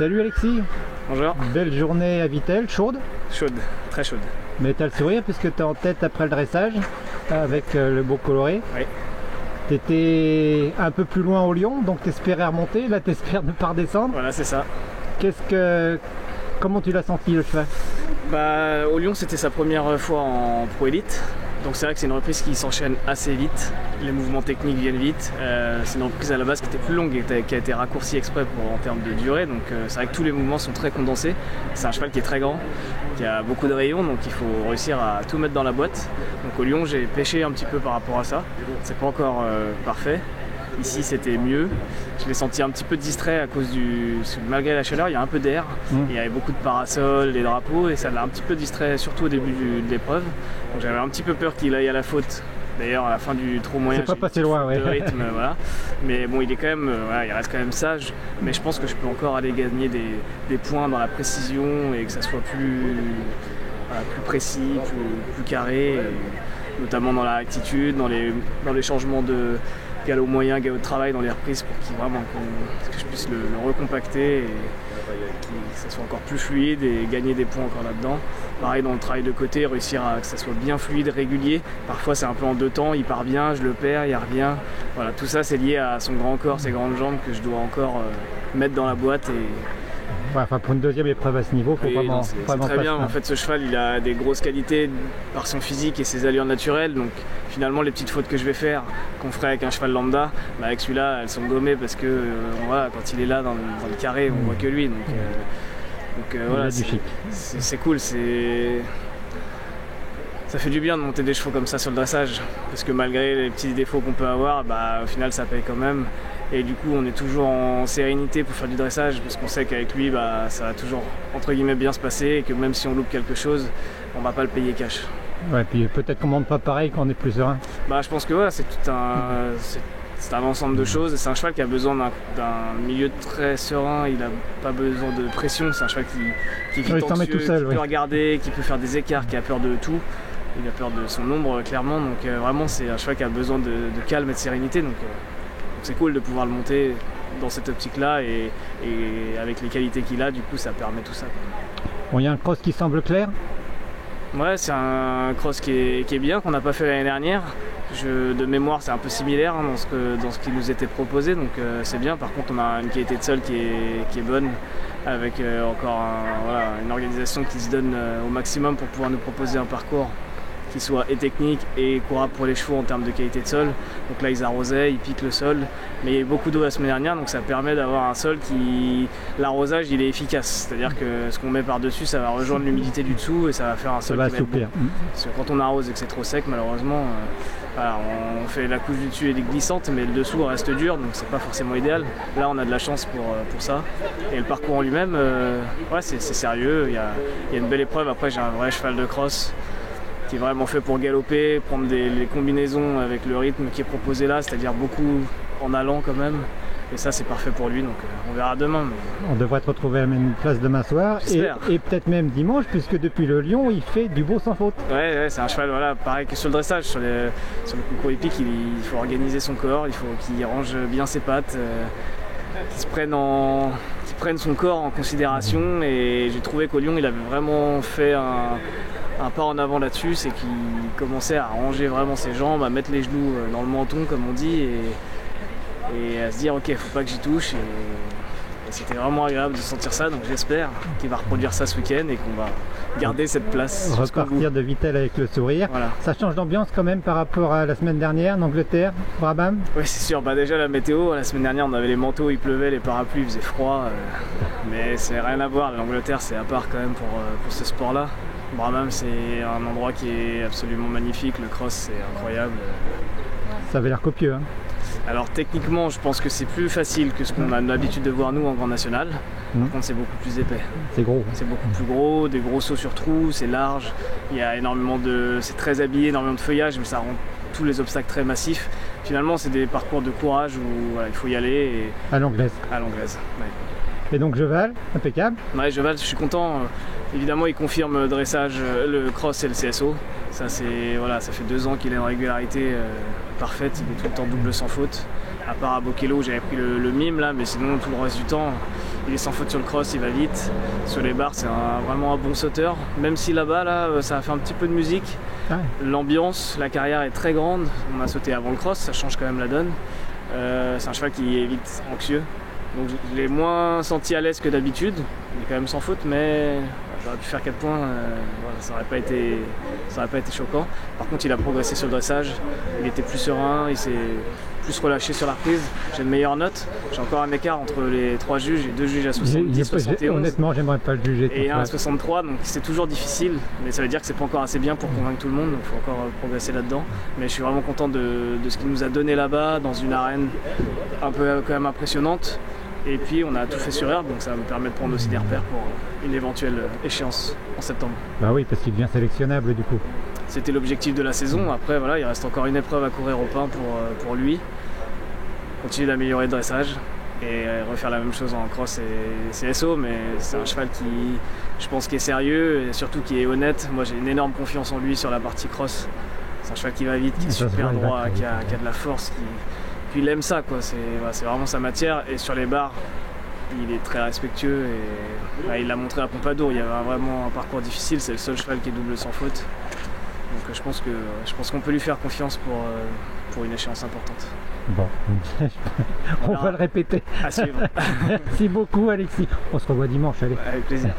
Salut Alexis. Bonjour. Belle journée à Vittel, chaude? Chaude, très chaude. Mais t'as le sourire puisque t'es en tête après le dressage avec le beau coloré. Oui. T'étais un peu plus loin au Lyon, donc t'espérais remonter, là t'espères ne pas redescendre. Voilà, c'est ça. Comment tu l'as senti le cheval? Au Lyon, c'était sa première fois en Pro Élite. Donc c'est vrai que c'est une reprise qui s'enchaîne assez vite, les mouvements techniques viennent vite, c'est une reprise à la base qui était plus longue et qui a été raccourcie exprès en termes de durée, donc c'est vrai que tous les mouvements sont très condensés. C'est un cheval qui est très grand, qui a beaucoup de rayons, donc il faut réussir à tout mettre dans la boîte. Donc au Lyon j'ai pêché un petit peu par rapport à ça, c'est pas encore parfait. Ici c'était mieux, je l'ai senti un petit peu distrait à cause malgré la chaleur il y a un peu d'air, il y avait beaucoup de parasols, des drapeaux et ça l'a un petit peu distrait surtout au début de l'épreuve. Donc j'avais un petit peu peur qu'il aille à la faute, d'ailleurs à la fin du trop moyen c'est pas passé loin, de rythme, voilà. Mais bon il est quand même, il reste quand même sage, mais je pense que je peux encore aller gagner des points dans la précision et que ça soit plus précis, plus carré, et notamment dans la rectitude, dans les changements de galop moyen, galop de travail dans les reprises pour que je puisse le recompacter et que ça soit encore plus fluide et gagner des points encore là-dedans. Pareil dans le travail de côté, réussir à que ça soit bien fluide, régulier. Parfois c'est un peu en deux temps, il part bien, je le perds, il revient. Voilà, tout ça c'est lié à son grand corps, ses grandes jambes que je dois encore mettre dans la boîte. Pour une deuxième épreuve à ce niveau, faut vraiment c'est très bien. En fait, ce cheval, il a des grosses qualités par son physique et ses allures naturelles. Donc, finalement, les petites fautes que je vais faire, qu'on ferait avec un cheval lambda, avec celui-là, elles sont gommées parce que quand il est là dans le carré, on voit que lui. Donc voilà, c'est cool. Ça fait du bien de monter des chevaux comme ça sur le dressage, parce que malgré les petits défauts qu'on peut avoir, au final, ça paye quand même. Et du coup on est toujours en sérénité pour faire du dressage parce qu'on sait qu'avec lui ça va toujours entre guillemets bien se passer et que même si on loupe quelque chose, on va pas le payer cash. Ouais, puis peut-être qu'on monte pas pareil quand on est plus serein. Je pense que c'est tout c'est un ensemble de choses. C'est un cheval qui a besoin d'un milieu très serein, il n'a pas besoin de pression, c'est un cheval qui vit anxieux, tout seul, qui peut regarder, qui peut faire des écarts, qui a peur de tout. Il a peur de son ombre clairement, donc vraiment c'est un cheval qui a besoin de calme et de sérénité. Donc c'est cool de pouvoir le monter dans cette optique-là et avec les qualités qu'il a, du coup ça permet tout ça. Bon, il y a un cross qui semble clair. Ouais, c'est un cross qui est bien, qu'on n'a pas fait l'année dernière. De mémoire, c'est un peu similaire dans ce qui nous était proposé, donc c'est bien. Par contre, on a une qualité de sol qui est bonne, avec encore une organisation qui se donne au maximum pour pouvoir nous proposer un parcours qui soit technique et courable pour les chevaux en termes de qualité de sol. Donc là ils arrosaient, ils piquent le sol, mais il y a eu beaucoup d'eau la semaine dernière, donc ça permet d'avoir un sol l'arrosage il est efficace, c'est-à-dire que ce qu'on met par dessus ça va rejoindre l'humidité du dessous et ça va faire un sol qui va assouplir. Bon. Parce que quand on arrose et que c'est trop sec, malheureusement on fait la couche du dessus elle est glissante, mais le dessous reste dur, donc c'est pas forcément idéal. Là on a de la chance pour ça, et le parcours en lui-même c'est sérieux, il y a une belle épreuve. Après j'ai un vrai cheval de cross qui est vraiment fait pour galoper, prendre les combinaisons avec le rythme qui est proposé là, c'est-à-dire beaucoup en allant quand même. Et ça c'est parfait pour lui, donc on verra demain. Mais... On devrait te retrouver à la même place demain soir et peut-être même dimanche, puisque depuis le Lyon il fait du beau sans faute. Ouais, c'est un cheval pareil que sur le dressage, sur le concours hippique il faut organiser son corps, il faut qu'il range bien ses pattes, qu'il prenne son corps en considération, et j'ai trouvé qu'au Lyon il avait vraiment fait un pas en avant là-dessus, c'est qu'il commençait à ranger vraiment ses jambes, à mettre les genoux dans le menton comme on dit, et à se dire ok, faut pas que j'y touche, et c'était vraiment agréable de sentir ça. Donc j'espère qu'il va reproduire ça ce week-end et qu'on va garder cette place. Repartir de Vittel avec le sourire. Voilà. Ça change d'ambiance quand même par rapport à la semaine dernière en Angleterre, Brabham. Oui c'est sûr, déjà la météo, la semaine dernière on avait les manteaux, il pleuvait, les parapluies, il faisait froid, mais c'est rien à voir. L'Angleterre c'est à part quand même pour ce sport là. Brabham c'est un endroit qui est absolument magnifique, le cross c'est incroyable. Ça avait l'air copieux hein. Alors techniquement je pense que c'est plus facile que ce qu'on a l'habitude de voir nous en Grand National. Par contre c'est beaucoup plus épais. C'est gros. C'est beaucoup plus gros, des gros sauts sur trous, c'est large, il y a c'est très habillé, énormément de feuillage, mais ça rend tous les obstacles très massifs. Finalement c'est des parcours de courage où il faut y aller. À l'anglaise. À l'anglaise, ouais. Et donc Jeval, impeccable. Ouais, Jeval, je suis content. Évidemment, il confirme le dressage, le cross et le CSO. Ça fait 2 ans qu'il est en régularité parfaite. Il est tout le temps double sans faute. À part à Bokello, j'avais pris le mime là, mais sinon tout le reste du temps, Il est sans faute sur le cross, il va vite. Sur les barres, c'est vraiment un bon sauteur. Même si là-bas, ça a fait un petit peu de musique. Ah ouais. L'ambiance, la carrière est très grande. On a sauté avant le cross, ça change quand même la donne. C'est un cheval qui est vite anxieux. Donc je l'ai moins senti à l'aise que d'habitude. Il est quand même sans faute, mais j'aurais pu faire 4 points. Ça n'aurait pas été choquant. Par contre, il a progressé sur le dressage. Il était plus serein, il s'est plus relâché sur la reprise. J'ai une meilleure note. J'ai encore un écart entre les 3 juges. J'ai 2 juges à 70, 71. Honnêtement, j'aimerais pas le juger. Et un à 63, donc c'est toujours difficile. Mais ça veut dire que c'est pas encore assez bien pour convaincre tout le monde. Donc il faut encore progresser là-dedans. Mais je suis vraiment content de ce qu'il nous a donné là-bas, dans une arène un peu quand même impressionnante. Et puis on a tout fait sur herbe, donc ça va me permet de prendre aussi des repères pour une éventuelle échéance en septembre. Bah oui, parce qu'il devient sélectionnable du coup. C'était l'objectif de la saison. Après voilà, il reste encore une épreuve à courir au pain pour lui. Continuer d'améliorer le dressage et refaire la même chose en cross et CSO, mais c'est un cheval qui, je pense, qui est sérieux et surtout qui est honnête. Moi j'ai une énorme confiance en lui sur la partie cross. C'est un cheval qui va vite, qui est super droit, qui a de la force. Puis il aime ça, quoi. C'est vraiment sa matière. Et sur les barres, il est très respectueux. Et il l'a montré à Pompadour. Il y avait vraiment un parcours difficile. C'est le seul cheval qui est double sans faute. Donc je pense qu'on peut lui faire confiance pour une échéance importante. Bon, on va le répéter. À suivre. Merci beaucoup, Alexis. On se revoit dimanche, allez. Avec plaisir.